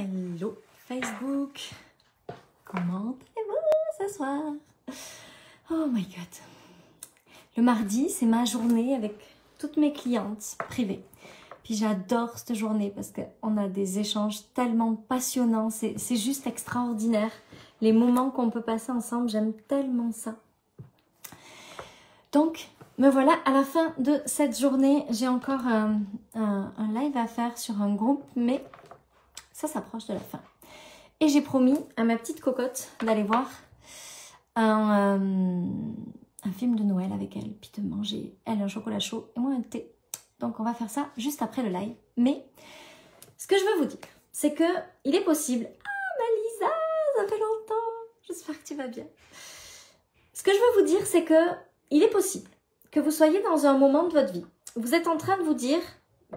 Hello Facebook, comment allez-vous ce soir? Oh my god. Le mardi, c'est ma journée avec toutes mes clientes privées. Puis j'adore cette journée parce qu'on a des échanges tellement passionnants, c'est juste extraordinaire. Les moments qu'on peut passer ensemble, j'aime tellement ça. Donc, me voilà à la fin de cette journée. J'ai encore un live à faire sur un groupe, mais ça s'approche de la fin. Et j'ai promis à ma petite cocotte d'aller voir un film de Noël avec elle, puis de manger, elle, un chocolat chaud et moi un thé. Donc on va faire ça juste après le live. Mais ce que je veux vous dire, c'est que il est possible... Ah, Malisa, ça fait longtemps. J'espère que tu vas bien. Ce que je veux vous dire, c'est que il est possible que vous soyez dans un moment de votre vie. Vous êtes en train de vous dire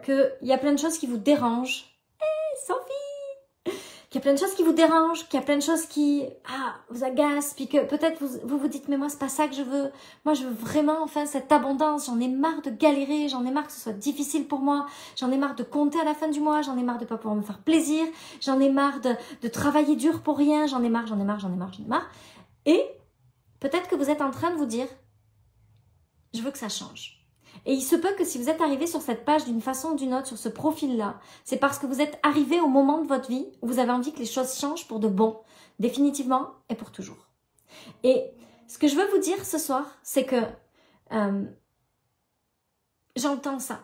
qu'il y a plein de choses qui vous dérangent. Hé, Sophie! Qu'il y a plein de choses qui vous dérangent, qu'il y a plein de choses qui vous agacent, puis que peut-être vous vous dites, mais moi, c'est pas ça que je veux. Moi, je veux vraiment, enfin, cette abondance. J'en ai marre de galérer, j'en ai marre que ce soit difficile pour moi, j'en ai marre de compter à la fin du mois, j'en ai marre de pas pouvoir me faire plaisir, j'en ai marre de travailler dur pour rien, j'en ai marre. Et peut-être que vous êtes en train de vous dire, je veux que ça change. Et il se peut que si vous êtes arrivé sur cette page d'une façon ou d'une autre, sur ce profil-là, c'est parce que vous êtes arrivé au moment de votre vie où vous avez envie que les choses changent pour de bon, définitivement et pour toujours. Et ce que je veux vous dire ce soir, c'est que j'entends ça.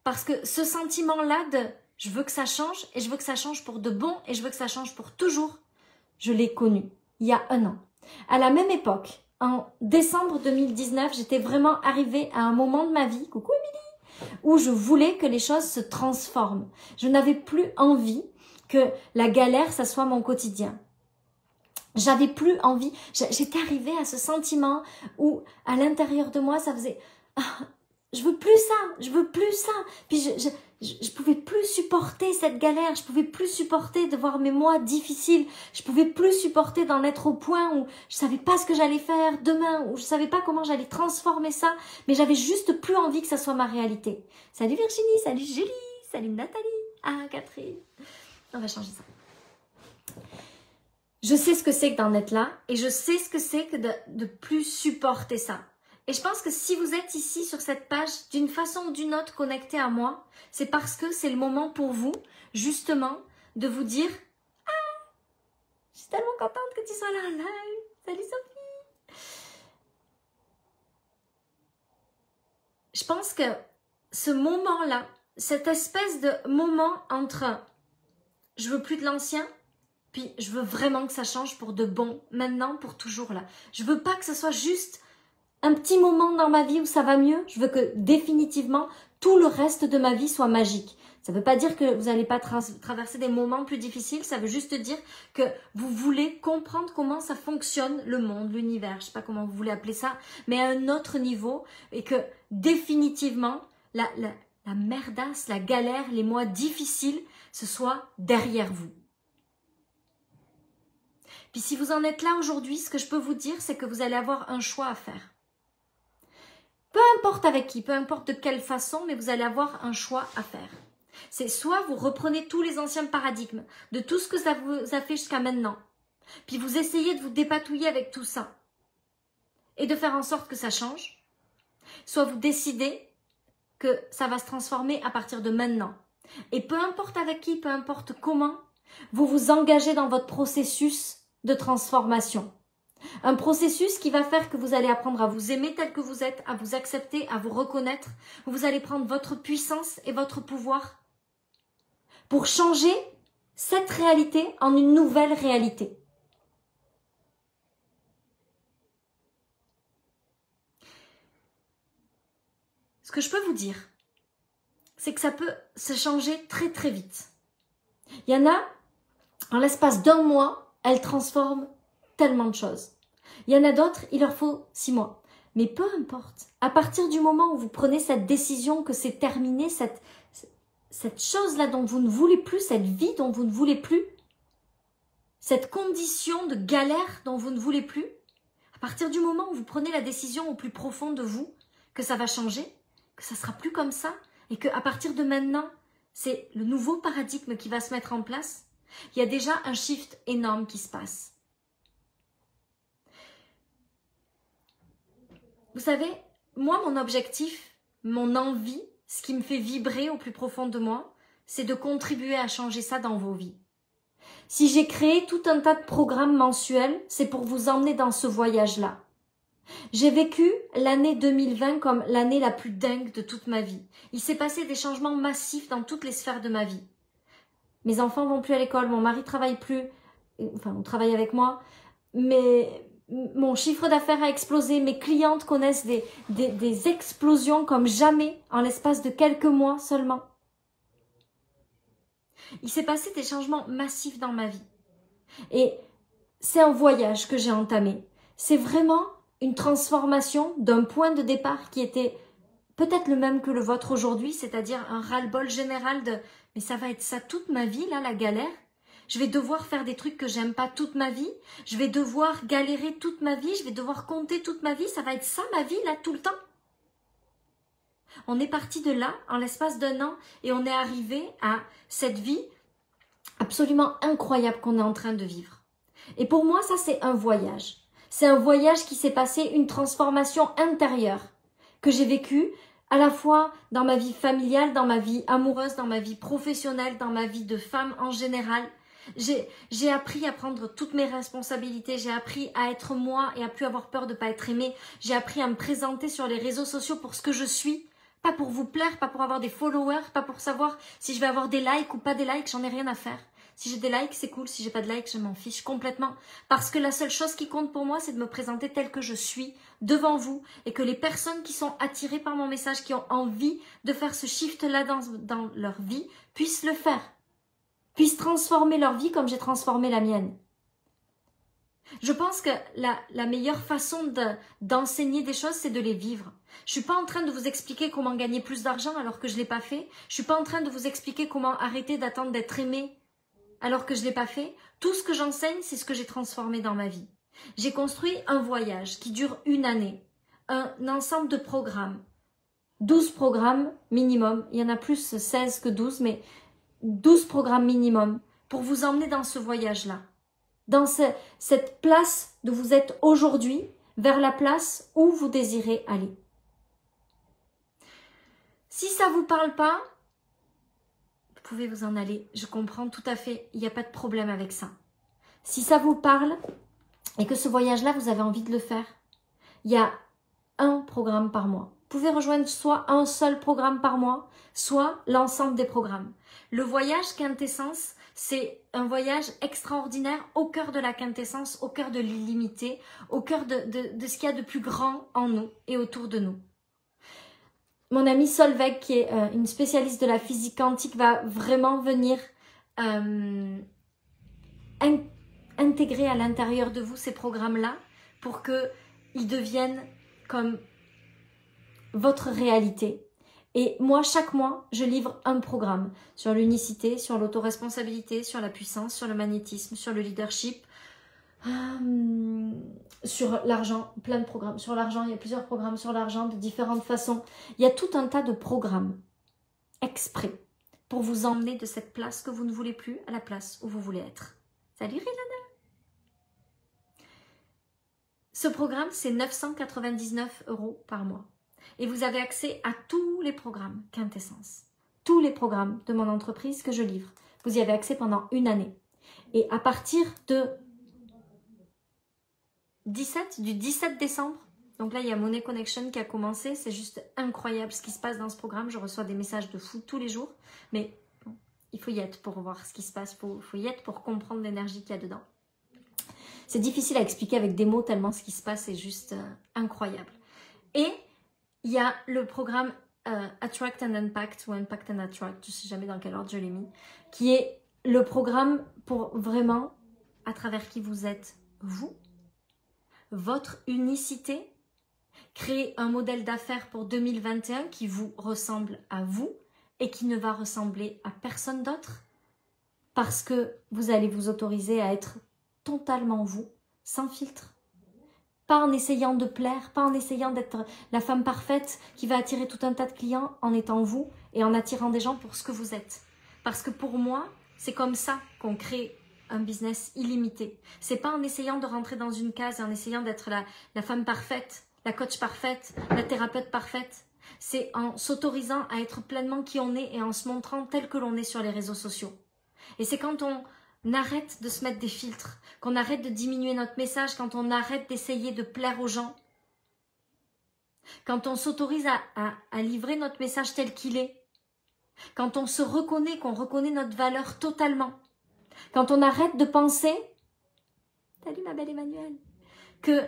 Parce que ce sentiment-là de « je veux que ça change et je veux que ça change pour de bon et je veux que ça change pour toujours », je l'ai connu il y a 1 an. À la même époque, en décembre 2019, j'étais vraiment arrivée à un moment de ma vie, coucou Émilie, où je voulais que les choses se transforment. Je n'avais plus envie que la galère, ça soit mon quotidien. J'avais plus envie, j'étais arrivée à ce sentiment où à l'intérieur de moi, ça faisait je veux plus ça. Puis je pouvais plus supporter cette galère, je pouvais plus supporter de voir mes mois difficiles, je pouvais plus supporter d'en être au point où je savais pas ce que j'allais faire demain, où je savais pas comment j'allais transformer ça, mais j'avais juste plus envie que ça soit ma réalité. Salut Virginie, salut Julie, salut Nathalie, Catherine. On va changer ça. Je sais ce que c'est que d'en être là et je sais ce que c'est que de plus supporter ça. Et je pense que si vous êtes ici sur cette page, d'une façon ou d'une autre connecté à moi, c'est parce que c'est le moment pour vous, justement, de vous dire « Ah, je suis tellement contente que tu sois là en live. Salut Sophie !» Je pense que ce moment-là, cette espèce de moment entre « je veux plus de l'ancien », puis je veux vraiment que ça change pour de bon, maintenant, pour toujours là. Je veux pas que ce soit juste un petit moment dans ma vie où ça va mieux. Je veux que définitivement tout le reste de ma vie soit magique. Ça ne veut pas dire que vous n'allez pas traverser des moments plus difficiles. Ça veut juste dire que vous voulez comprendre comment ça fonctionne le monde, l'univers. Je ne sais pas comment vous voulez appeler ça, mais à un autre niveau. Et que définitivement, la merdasse, la galère, les mois difficiles, ce soit derrière vous. Puis si vous en êtes là aujourd'hui, ce que je peux vous dire, c'est que vous allez avoir un choix à faire. Peu importe avec qui, peu importe de quelle façon, mais vous allez avoir un choix à faire. C'est soit vous reprenez tous les anciens paradigmes de tout ce que ça vous a fait jusqu'à maintenant, puis vous essayez de vous dépatouiller avec tout ça et de faire en sorte que ça change, soit vous décidez que ça va se transformer à partir de maintenant. Et peu importe avec qui, peu importe comment, vous vous engagez dans votre processus de transformation. Un processus qui va faire que vous allez apprendre à vous aimer tel que vous êtes, à vous accepter, à vous reconnaître. Vous allez prendre votre puissance et votre pouvoir pour changer cette réalité en une nouvelle réalité. Ce que je peux vous dire, c'est que ça peut se changer très très vite. Il y en a, en l'espace d'1 mois, elles transforment tellement de choses. Il y en a d'autres, il leur faut 6 mois. Mais peu importe, à partir du moment où vous prenez cette décision que c'est terminé, cette chose-là dont vous ne voulez plus, cette vie dont vous ne voulez plus, cette condition de galère dont vous ne voulez plus, à partir du moment où vous prenez la décision au plus profond de vous, que ça va changer, que ça ne sera plus comme ça, et qu'à partir de maintenant, c'est le nouveau paradigme qui va se mettre en place, Il y a déjà un shift énorme qui se passe. Vous savez, moi, mon objectif, mon envie, ce qui me fait vibrer au plus profond de moi, c'est de contribuer à changer ça dans vos vies. Si j'ai créé tout un tas de programmes mensuels, c'est pour vous emmener dans ce voyage-là. J'ai vécu l'année 2020 comme l'année la plus dingue de toute ma vie. Il s'est passé des changements massifs dans toutes les sphères de ma vie. Mes enfants vont plus à l'école, mon mari travaille plus, enfin on travaille avec moi, mais mon chiffre d'affaires a explosé, mes clientes connaissent des explosions comme jamais en l'espace de quelques mois seulement. Il s'est passé des changements massifs dans ma vie. Et c'est un voyage que j'ai entamé. C'est vraiment une transformation d'un point de départ qui était peut-être le même que le vôtre aujourd'hui, c'est-à-dire un ras-le-bol général de « mais ça va être ça toute ma vie, là, la galère ?» Je vais devoir faire des trucs que j'aime pas toute ma vie. Je vais devoir galérer toute ma vie. Je vais devoir compter toute ma vie. Ça va être ça ma vie là tout le temps. On est parti de là en l'espace d'un an et on est arrivé à cette vie absolument incroyable qu'on est en train de vivre. Et pour moi, ça c'est un voyage. C'est un voyage qui s'est passé, une transformation intérieure que j'ai vécue à la fois dans ma vie familiale, dans ma vie amoureuse, dans ma vie professionnelle, dans ma vie de femme en général. J'ai appris à prendre toutes mes responsabilités, j'ai appris à être moi et à plus avoir peur de ne pas être aimée. J'ai appris à me présenter sur les réseaux sociaux pour ce que je suis, pas pour vous plaire, pas pour avoir des followers, pas pour savoir si je vais avoir des likes ou pas des likes, j'en ai rien à faire. Si j'ai des likes, c'est cool, si j'ai pas de likes, je m'en fiche complètement. Parce que la seule chose qui compte pour moi, c'est de me présenter telle que je suis devant vous et que les personnes qui sont attirées par mon message, qui ont envie de faire ce shift-là dans leur vie, puissent le faire. Puissent transformer leur vie comme j'ai transformé la mienne. Je pense que la meilleure façon d'enseigner des choses, c'est de les vivre. Je suis pas en train de vous expliquer comment gagner plus d'argent alors que je l'ai pas fait. Je suis pas en train de vous expliquer comment arrêter d'attendre d'être aimé alors que je l'ai pas fait. Tout ce que j'enseigne, c'est ce que j'ai transformé dans ma vie. J'ai construit un voyage qui dure une année, un ensemble de programmes. 12 programmes minimum, il y en a plus 16 que 12, mais 12 programmes minimum pour vous emmener dans ce voyage-là, dans cette place d'où vous êtes aujourd'hui, vers la place où vous désirez aller. Si ça ne vous parle pas, vous pouvez vous en aller, je comprends tout à fait, il n'y a pas de problème avec ça. Si ça vous parle et que ce voyage-là, vous avez envie de le faire, il y a un programme par mois. Vous pouvez rejoindre soit un seul programme par mois, soit l'ensemble des programmes. Le voyage quintessence, c'est un voyage extraordinaire au cœur de la quintessence, au cœur de l'illimité, au cœur de ce qu'il y a de plus grand en nous et autour de nous. Mon amie Solveig, qui est une spécialiste de la physique quantique, va vraiment venir intégrer à l'intérieur de vous ces programmes-là pour qu'ils deviennent comme votre réalité. Et moi, chaque mois, je livre un programme sur l'unicité, sur l'autoresponsabilité, sur la puissance, sur le magnétisme, sur le leadership, sur l'argent, plein de programmes. Sur l'argent, il y a plusieurs programmes sur l'argent de différentes façons. Il y a tout un tas de programmes exprès pour vous emmener de cette place que vous ne voulez plus à la place où vous voulez être. Salut Rilana! Ce programme, c'est 999 € par mois. Et vous avez accès à tous les programmes Quintessence. Tous les programmes de mon entreprise que je livre. Vous y avez accès pendant une année. Et à partir du 17 décembre, donc là il y a Money Connection qui a commencé. C'est juste incroyable ce qui se passe dans ce programme. Je reçois des messages de fou tous les jours. Mais bon, il faut y être pour voir ce qui se passe. Il faut y être pour comprendre l'énergie qu'il y a dedans. C'est difficile à expliquer avec des mots tellement ce qui se passe est juste incroyable. Et il y a le programme Attract and Impact ou Impact and Attract, je ne sais jamais dans quel ordre je l'ai mis, qui est le programme pour vraiment, à travers qui vous êtes, vous, votre unicité, créer un modèle d'affaires pour 2021 qui vous ressemble à vous et qui ne va ressembler à personne d'autre parce que vous allez vous autoriser à être totalement vous, sans filtre. Pas en essayant de plaire, pas en essayant d'être la femme parfaite qui va attirer tout un tas de clients en étant vous et en attirant des gens pour ce que vous êtes. Parce que pour moi, C'est comme ça qu'on crée un business illimité. C'est pas en essayant de rentrer dans une case, en essayant d'être la femme parfaite, la coach parfaite, la thérapeute parfaite. C'est en s'autorisant à être pleinement qui on est et en se montrant tel que l'on est sur les réseaux sociaux. Et c'est quand on arrête de se mettre des filtres, qu'on arrête de diminuer notre message, quand on arrête d'essayer de plaire aux gens, quand on s'autorise à livrer notre message tel qu'il est, quand on se reconnaît, qu'on reconnaît notre valeur totalement, quand on arrête de penser, salut ma belle Emmanuelle, que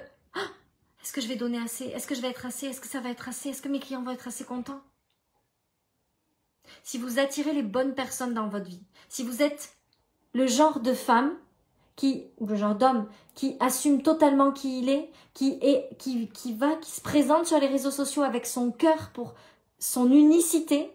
est-ce que je vais donner assez, est-ce que je vais être assez, est-ce que ça va être assez, est-ce que mes clients vont être assez contents? Si vous attirez les bonnes personnes dans votre vie, si vous êtes le genre de femme ou le genre d'homme qui assume totalement qui il est, qui se présente sur les réseaux sociaux avec son cœur pour son unicité,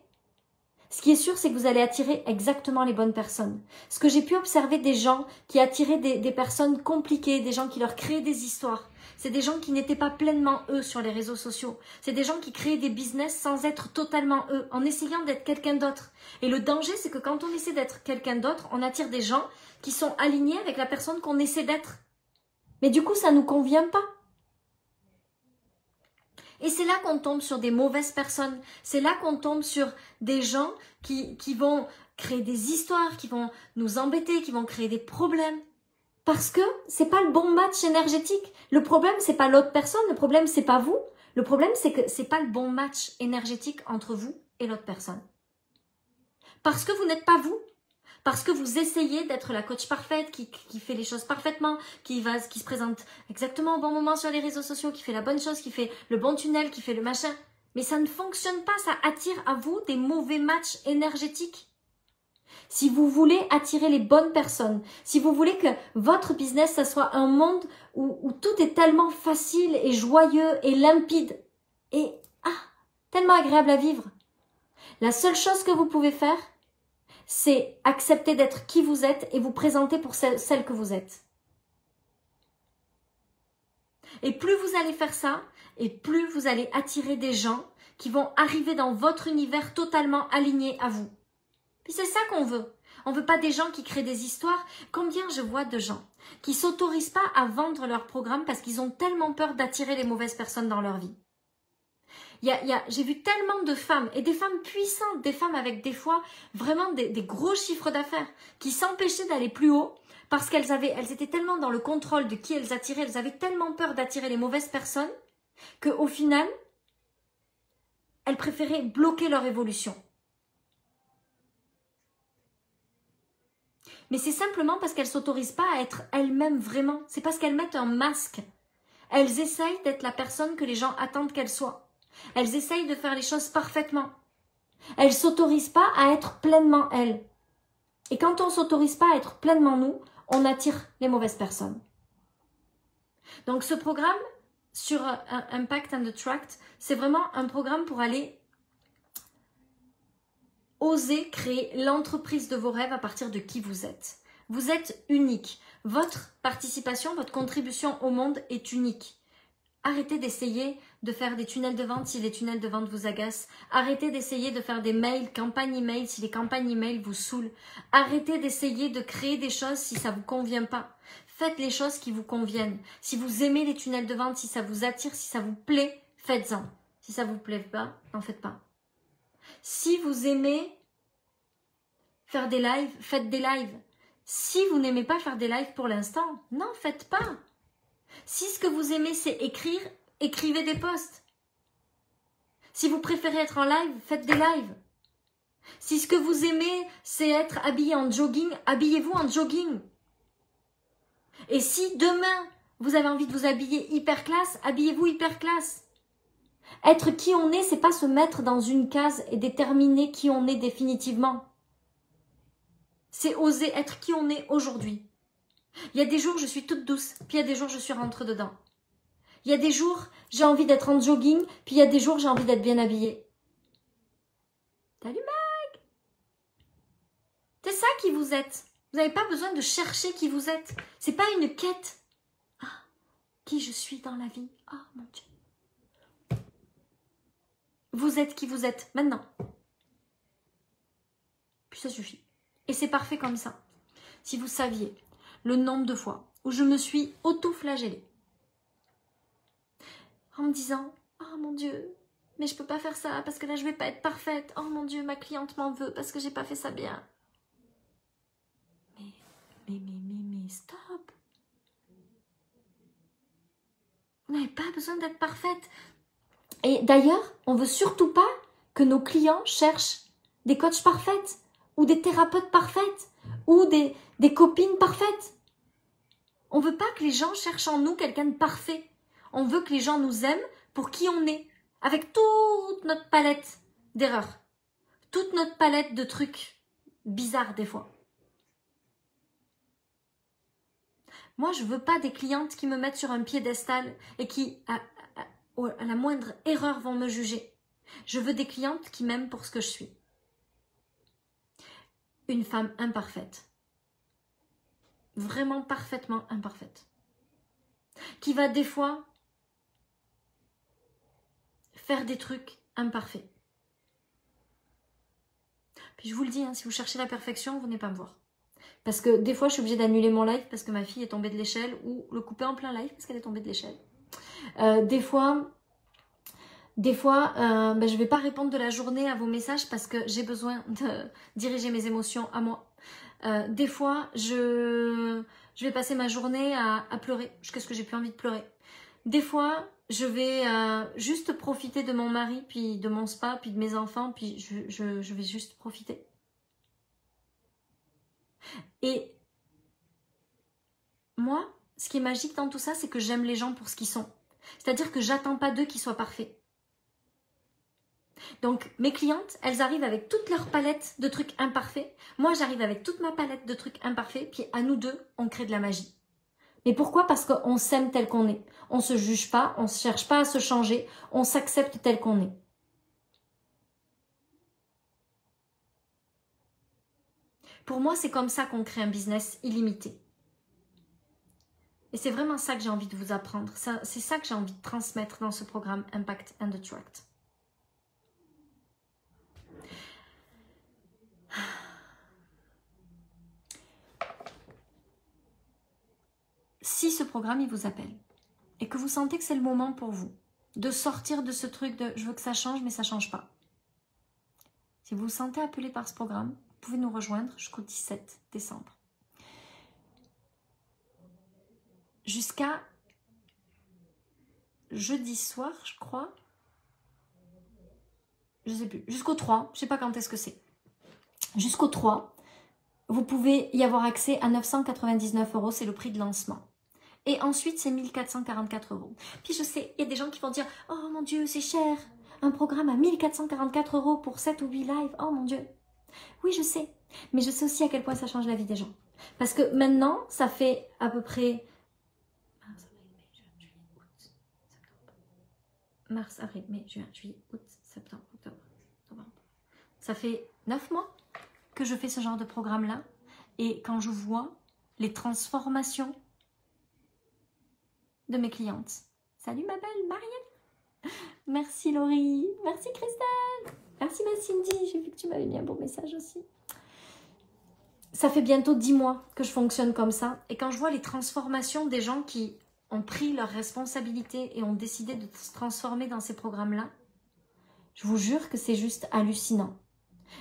ce qui est sûr, c'est que vous allez attirer exactement les bonnes personnes. Ce que j'ai pu observer des gens qui attiraient des personnes compliquées, des gens qui leur créaient des histoires, c'est des gens qui n'étaient pas pleinement eux sur les réseaux sociaux. C'est des gens qui créaient des business sans être totalement eux, en essayant d'être quelqu'un d'autre. Et le danger, c'est que quand on essaie d'être quelqu'un d'autre, on attire des gens qui sont alignés avec la personne qu'on essaie d'être. Mais du coup, ça ne nous convient pas. Et c'est là qu'on tombe sur des mauvaises personnes. C'est là qu'on tombe sur des gens qui vont créer des histoires, qui vont nous embêter, qui vont créer des problèmes. Parce que c'est pas le bon match énergétique. Le problème, c'est pas l'autre personne. Le problème, c'est pas vous. Le problème, c'est que c'est pas le bon match énergétique entre vous et l'autre personne. Parce que vous n'êtes pas vous. Parce que vous essayez d'être la coach parfaite, qui fait les choses parfaitement, qui se présente exactement au bon moment sur les réseaux sociaux, qui fait la bonne chose, qui fait le bon tunnel, qui fait le machin. Mais ça ne fonctionne pas, ça attire à vous des mauvais matchs énergétiques. Si vous voulez attirer les bonnes personnes, si vous voulez que votre business, ça soit un monde où tout est tellement facile et joyeux et limpide et tellement agréable à vivre, la seule chose que vous pouvez faire, c'est accepter d'être qui vous êtes et vous présenter pour celle que vous êtes. Et plus vous allez faire ça, et plus vous allez attirer des gens qui vont arriver dans votre univers totalement alignés à vous. Puis c'est ça qu'on veut. On veut pas des gens qui créent des histoires. Combien je vois de gens qui s'autorisent pas à vendre leur programme parce qu'ils ont tellement peur d'attirer les mauvaises personnes dans leur vie. J'ai vu tellement de femmes, et des femmes puissantes, des femmes avec des fois vraiment des gros chiffres d'affaires, qui s'empêchaient d'aller plus haut parce qu'elles étaient tellement dans le contrôle de qui elles attiraient, elles avaient tellement peur d'attirer les mauvaises personnes qu'au final, elles préféraient bloquer leur évolution. Mais c'est simplement parce qu'elles ne s'autorisent pas à être elles-mêmes vraiment. C'est parce qu'elles mettent un masque. Elles essayent d'être la personne que les gens attendent qu'elles soient. Elles essayent de faire les choses parfaitement. Elles ne s'autorisent pas à être pleinement elles. Et quand on ne s'autorise pas à être pleinement nous, on attire les mauvaises personnes. Donc ce programme sur Impact and Attract, c'est vraiment un programme pour aller oser créer l'entreprise de vos rêves à partir de qui vous êtes. Vous êtes unique. Votre participation, votre contribution au monde est unique. Arrêtez d'essayer de faire des tunnels de vente si les tunnels de vente vous agacent. Arrêtez d'essayer de faire des mails, campagnes email si les campagnes email vous saoulent. Arrêtez d'essayer de créer des choses si ça ne vous convient pas. Faites les choses qui vous conviennent. Si vous aimez les tunnels de vente, si ça vous attire, si ça vous plaît, faites-en. Si ça ne vous plaît pas, n'en faites pas. Si vous aimez faire des lives, faites des lives. Si vous n'aimez pas faire des lives pour l'instant, n'en faites pas. Si ce que vous aimez, c'est écrire, écrivez des posts. Si vous préférez être en live, faites des lives. Si ce que vous aimez, c'est être habillé en jogging, habillez-vous en jogging. Et si demain, vous avez envie de vous habiller hyper classe, habillez-vous hyper classe. Être qui on est, c'est pas se mettre dans une case et déterminer qui on est définitivement. C'est oser être qui on est aujourd'hui. Il y a des jours, je suis toute douce, puis il y a des jours, je suis rentre dedans. Il y a des jours, j'ai envie d'être en jogging, puis il y a des jours, j'ai envie d'être bien habillée. Salut Mag! C'est ça qui vous êtes. Vous n'avez pas besoin de chercher qui vous êtes. C'est pas une quête. Qui je suis dans la vie. Mon Dieu. Vous êtes qui vous êtes, maintenant. Puis ça suffit. Et c'est parfait comme ça. Si vous saviez le nombre de fois où je me suis auto-flagellée en me disant « Oh mon Dieu, mais je peux pas faire ça parce que là je vais pas être parfaite. Oh mon Dieu, ma cliente m'en veut parce que j'ai pas fait ça bien. » Mais stop. Vous n'avez pas besoin d'être parfaite. Et d'ailleurs, on veut surtout pas que nos clients cherchent des coachs parfaites ou des thérapeutes parfaites ou des copines parfaites. On veut pas que les gens cherchent en nous quelqu'un de parfait. On veut que les gens nous aiment pour qui on est, avec toute notre palette d'erreurs, toute notre palette de trucs bizarres des fois. Moi, je veux pas des clientes qui me mettent sur un piédestal et qui, à la moindre erreur, vont me juger. Je veux des clientes qui m'aiment pour ce que je suis. Une femme imparfaite. Vraiment parfaitement imparfaite. Qui va des fois faire des trucs imparfaits. Puis je vous le dis, hein, si vous cherchez la perfection, vous venez pas me voir. Parce que des fois, je suis obligée d'annuler mon live parce que ma fille est tombée de l'échelle ou le couper en plein live parce qu'elle est tombée de l'échelle. Des fois, je vais pas répondre de la journée à vos messages parce que j'ai besoin de diriger mes émotions à moi. Des fois, je vais passer ma journée à pleurer jusqu'à ce que j'ai plus envie de pleurer. Des fois, je vais juste profiter de mon mari, puis de mon spa, puis de mes enfants, puis je vais juste profiter. Et moi, ce qui est magique dans tout ça, c'est que j'aime les gens pour ce qu'ils sont. C'est-à-dire que j'attends pas d'eux qu'ils soient parfaits. Donc, mes clientes, elles arrivent avec toute leur palette de trucs imparfaits. Moi, j'arrive avec toute ma palette de trucs imparfaits. Puis, à nous deux, on crée de la magie. Mais pourquoi? Parce qu'on s'aime tel qu'on est. On ne se juge pas, on ne cherche pas à se changer. On s'accepte tel qu'on est. Pour moi, c'est comme ça qu'on crée un business illimité. Et c'est vraiment ça que j'ai envie de vous apprendre. C'est ça que j'ai envie de transmettre dans ce programme Impact and Attract. Si ce programme, il vous appelle et que vous sentez que c'est le moment pour vous de sortir de ce truc de « je veux que ça change, mais ça ne change pas ». Si vous vous sentez appelé par ce programme, vous pouvez nous rejoindre jusqu'au 17 décembre. Jusqu'à jeudi soir, je crois. Je ne sais plus. Jusqu'au 3, je ne sais pas quand est-ce que c'est. Jusqu'au 3, vous pouvez y avoir accès à 999 €, c'est le prix de lancement. Et ensuite, c'est 1444 €. Puis je sais, il y a des gens qui vont dire « Oh mon Dieu, c'est cher, un programme à 1444 € pour 7 ou 8 lives, oh mon Dieu !» Oui, je sais, mais je sais aussi à quel point ça change la vie des gens. Parce que maintenant, ça fait à peu près mars, avril, mai, juin, juillet, août, septembre, octobre, novembre. Ça fait 9 mois que je fais ce genre de programme-là. Et quand je vois les transformations de mes clientes. Salut ma belle Marielle. Merci Laurie. Merci Christelle. Merci ma Cindy. J'ai vu que tu m'avais mis un beau message aussi. Ça fait bientôt 10 mois que je fonctionne comme ça. Et quand je vois les transformations des gens qui ont pris leurs responsabilités et ont décidé de se transformer dans ces programmes-là, je vous jure que c'est juste hallucinant.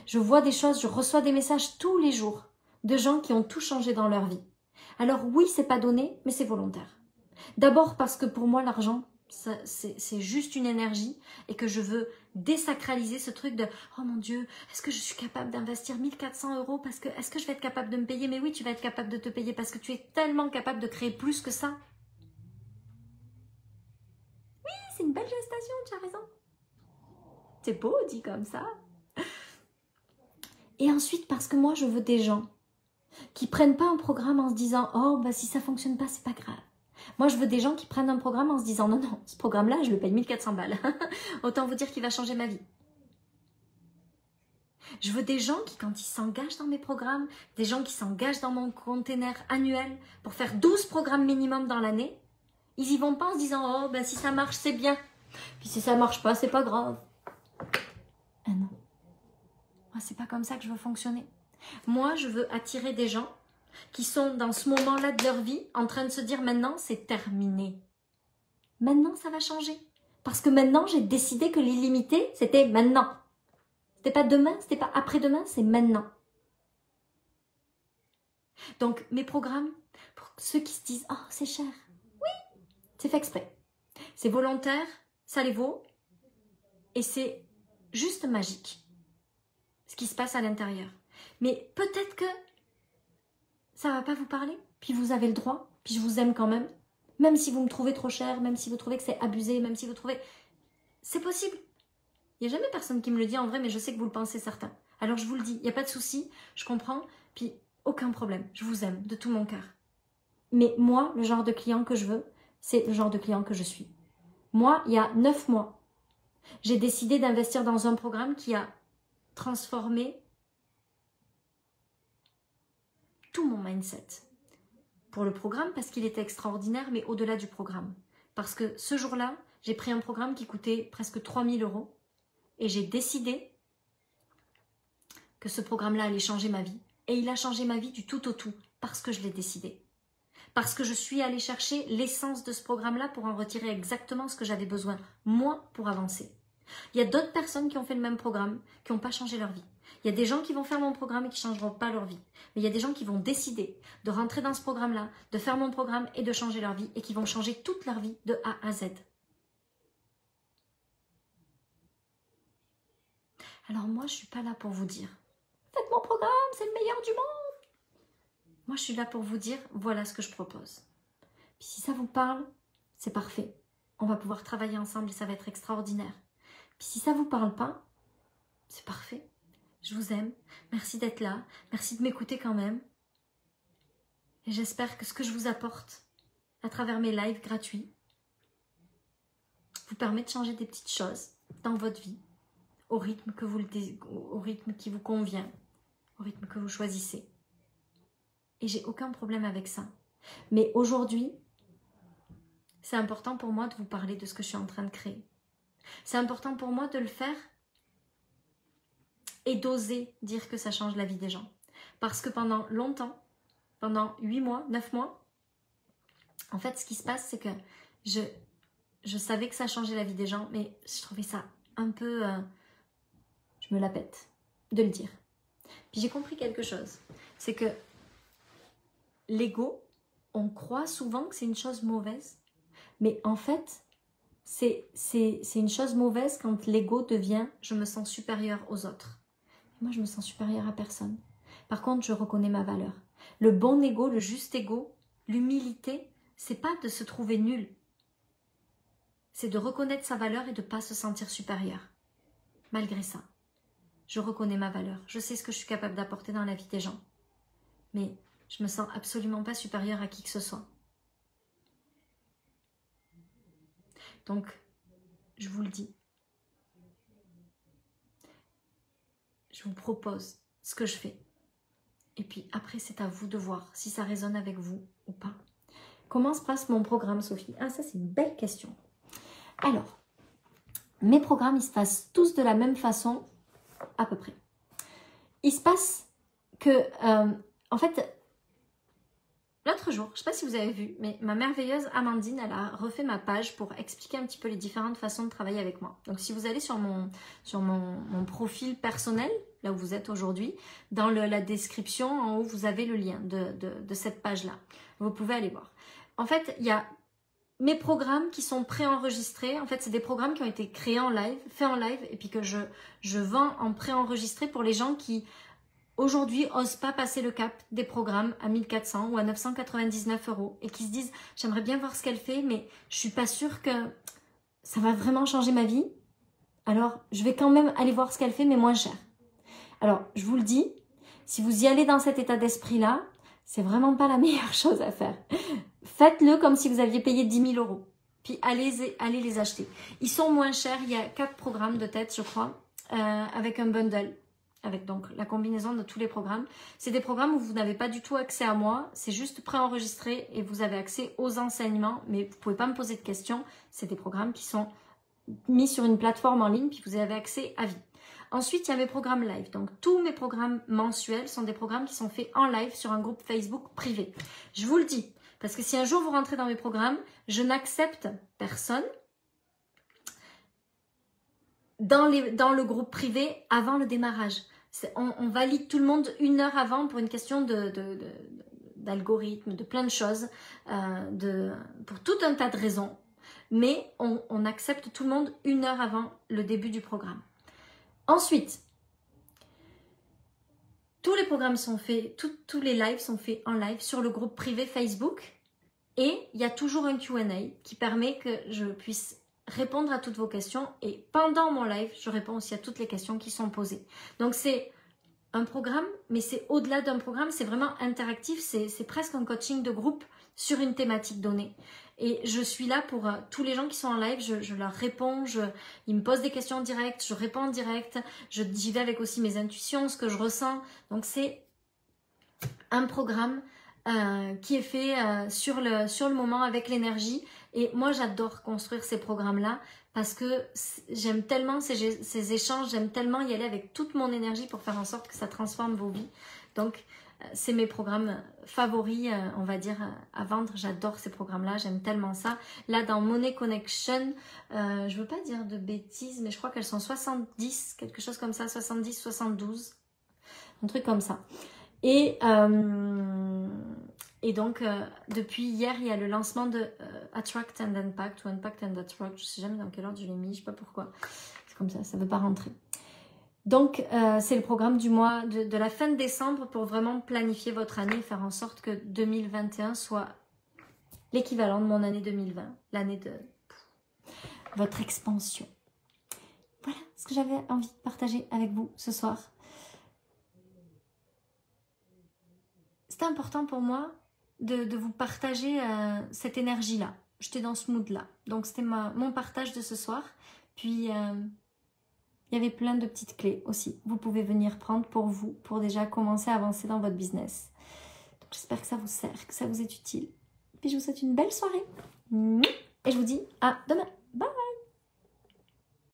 Je vois des choses, je reçois des messages tous les jours de gens qui ont tout changé dans leur vie. Alors oui, c'est pas donné, mais c'est volontaire. D'abord parce que pour moi, l'argent, c'est juste une énergie et que je veux désacraliser ce truc de « Oh mon Dieu, est-ce que je suis capable d'investir 1400 € parce que est-ce que je vais être capable de me payer ?» Mais oui, tu vas être capable de te payer parce que tu es tellement capable de créer plus que ça. Oui, c'est une belle gestation, tu as raison. C'est beau dit comme ça. Et ensuite, parce que moi, je veux des gens qui prennent pas un programme en se disant « Oh, bah si ça fonctionne pas, c'est pas grave. » Moi, je veux des gens qui prennent un programme en se disant « Non, non, ce programme-là, je le paye 1400 balles. Autant vous dire qu'il va changer ma vie. » Je veux des gens qui, quand ils s'engagent dans mes programmes, des gens qui s'engagent dans mon container annuel pour faire 12 programmes minimum dans l'année, ils y vont pas en se disant « Oh, ben si ça marche, c'est bien. Puis si ça marche pas, c'est pas grave. » Ah non. Moi, c'est pas comme ça que je veux fonctionner. Moi, je veux attirer des gens qui sont dans ce moment-là de leur vie en train de se dire maintenant, c'est terminé. Maintenant, ça va changer. Parce que maintenant, j'ai décidé que l'illimité, c'était maintenant. C'était pas demain, c'était pas après-demain, c'est maintenant. Donc, mes programmes, pour ceux qui se disent « Oh, c'est cher », oui, c'est fait exprès. C'est volontaire, ça les vaut, et c'est juste magique, ce qui se passe à l'intérieur. Mais peut-être que ça ne va pas vous parler, puis vous avez le droit, puis je vous aime quand même si vous me trouvez trop cher, même si vous trouvez que c'est abusé, même si vous trouvez... C'est possible. Il n'y a jamais personne qui me le dit en vrai, mais je sais que vous le pensez certains. Alors je vous le dis, il n'y a pas de souci, je comprends, puis aucun problème, je vous aime de tout mon cœur. Mais moi, le genre de client que je veux, c'est le genre de client que je suis. Moi, il y a 9 mois, j'ai décidé d'investir dans un programme qui a transformé tout mon mindset. Pour le programme, parce qu'il était extraordinaire, mais au-delà du programme. Parce que ce jour-là, j'ai pris un programme qui coûtait presque 3 000 € et j'ai décidé que ce programme-là allait changer ma vie. Et il a changé ma vie du tout au tout, parce que je l'ai décidé. Parce que je suis allée chercher l'essence de ce programme-là pour en retirer exactement ce que j'avais besoin, moi, pour avancer. Il y a d'autres personnes qui ont fait le même programme, qui n'ont pas changé leur vie. Il y a des gens qui vont faire mon programme et qui ne changeront pas leur vie. Mais il y a des gens qui vont décider de rentrer dans ce programme-là, de faire mon programme et de changer leur vie et qui vont changer toute leur vie de A à Z. Alors moi, je ne suis pas là pour vous dire « Faites mon programme, c'est le meilleur du monde !» Moi, je suis là pour vous dire « Voilà ce que je propose. » Puis si ça vous parle, c'est parfait. On va pouvoir travailler ensemble et ça va être extraordinaire. Puis si ça ne vous parle pas, c'est parfait. Je vous aime. Merci d'être là. Merci de m'écouter quand même. Et j'espère que ce que je vous apporte à travers mes lives gratuits vous permet de changer des petites choses dans votre vie au rythme qui vous convient, au rythme que vous choisissez. Et j'ai aucun problème avec ça. Mais aujourd'hui, c'est important pour moi de vous parler de ce que je suis en train de créer. C'est important pour moi de le faire et d'oser dire que ça change la vie des gens. Parce que pendant longtemps, pendant 8 mois, 9 mois, en fait, ce qui se passe, c'est que je savais que ça changeait la vie des gens, mais je trouvais ça un peu... je me la pète de le dire. Puis j'ai compris quelque chose. C'est que l'ego, on croit souvent que c'est une chose mauvaise, mais en fait, c'est une chose mauvaise quand l'ego devient « je me sens supérieur aux autres ». Moi, je me sens supérieure à personne. Par contre, je reconnais ma valeur. Le bon ego, le juste ego, l'humilité, c'est pas de se trouver nul. C'est de reconnaître sa valeur et de ne pas se sentir supérieur. Malgré ça, je reconnais ma valeur. Je sais ce que je suis capable d'apporter dans la vie des gens. Mais je me sens absolument pas supérieure à qui que ce soit. Donc, je vous le dis. Je vous propose ce que je fais. Et puis après, c'est à vous de voir si ça résonne avec vous ou pas. Comment se passe mon programme, Sophie? Ah, ça, c'est une belle question. Alors, mes programmes, ils se passent tous de la même façon, à peu près. Il se passe que, en fait, l'autre jour, je ne sais pas si vous avez vu, mais ma merveilleuse Amandine, elle a refait ma page pour expliquer un petit peu les différentes façons de travailler avec moi. Donc, si vous allez sur mon profil personnel, là où vous êtes aujourd'hui, dans la description, en haut, vous avez le lien de cette page-là. Vous pouvez aller voir. En fait, il y a mes programmes qui sont préenregistrés. En fait, c'est des programmes qui ont été créés en live, faits en live, et puis que je vends en préenregistré pour les gens qui... aujourd'hui, n'osent pas passer le cap des programmes à 1400 ou à 999 € et qui se disent « j'aimerais bien voir ce qu'elle fait, mais je ne suis pas sûre que ça va vraiment changer ma vie. Alors, je vais quand même aller voir ce qu'elle fait, mais moins cher. » Alors, je vous le dis, si vous y allez dans cet état d'esprit-là, c'est vraiment pas la meilleure chose à faire. Faites-le comme si vous aviez payé 10 000 €. Puis allez les acheter. Ils sont moins chers, il y a 4 programmes de tête, je crois, avec un bundle. Avec donc la combinaison de tous les programmes. C'est des programmes où vous n'avez pas du tout accès à moi, c'est juste préenregistré et vous avez accès aux enseignements, mais vous ne pouvez pas me poser de questions. C'est des programmes qui sont mis sur une plateforme en ligne, puis vous avez accès à vie. Ensuite, il y a mes programmes live. Donc, tous mes programmes mensuels sont des programmes qui sont faits en live sur un groupe Facebook privé. Je vous le dis, parce que si un jour vous rentrez dans mes programmes, je n'accepte personne dans le groupe privé avant le démarrage. On valide tout le monde 1 heure avant pour une question d'algorithme, de plein de choses, pour tout un tas de raisons. Mais on accepte tout le monde 1 heure avant le début du programme. Ensuite, tous les programmes sont faits, tous les lives sont faits en live sur le groupe privé Facebook. Et il y a toujours un Q&A qui permet que je puisse répondre à toutes vos questions. Et pendant mon live, je réponds aussi à toutes les questions qui sont posées. Donc c'est un programme, mais c'est au-delà d'un programme, c'est vraiment interactif. C'est presque un coaching de groupe sur une thématique donnée. Et je suis là pour tous les gens qui sont en live, je leur réponds, ils me posent des questions en direct, je réponds en direct, j'y vais avec aussi mes intuitions, ce que je ressens. Donc c'est un programme qui est fait sur le moment avec l'énergie. Et moi j'adore construire ces programmes-là parce que j'aime tellement ces échanges, j'aime tellement y aller avec toute mon énergie pour faire en sorte que ça transforme vos vies. Donc c'est mes programmes favoris, on va dire, à vendre. J'adore ces programmes-là, j'aime tellement ça. Là, dans Money Connection, je veux pas dire de bêtises, mais je crois qu'elles sont 70, quelque chose comme ça, 70, 72, un truc comme ça. Et donc, depuis hier, il y a le lancement de Attract and Impact, ou Impact and Attract, je sais jamais dans quel ordre je l'ai mis, je sais pas pourquoi. C'est comme ça ne veut pas rentrer. Donc, c'est le programme du mois de la fin de décembre pour vraiment planifier votre année et faire en sorte que 2021 soit l'équivalent de mon année 2020, l'année de votre expansion. Voilà ce que j'avais envie de partager avec vous ce soir. C'était important pour moi de vous partager cette énergie-là. J'étais dans ce mood-là. Donc, c'était mon partage de ce soir. Puis... il y avait plein de petites clés aussi. Vous pouvez venir prendre pour vous, pour déjà commencer à avancer dans votre business. J'espère que ça vous sert, que ça vous est utile. Puis je vous souhaite une belle soirée. Et je vous dis à demain. Bye!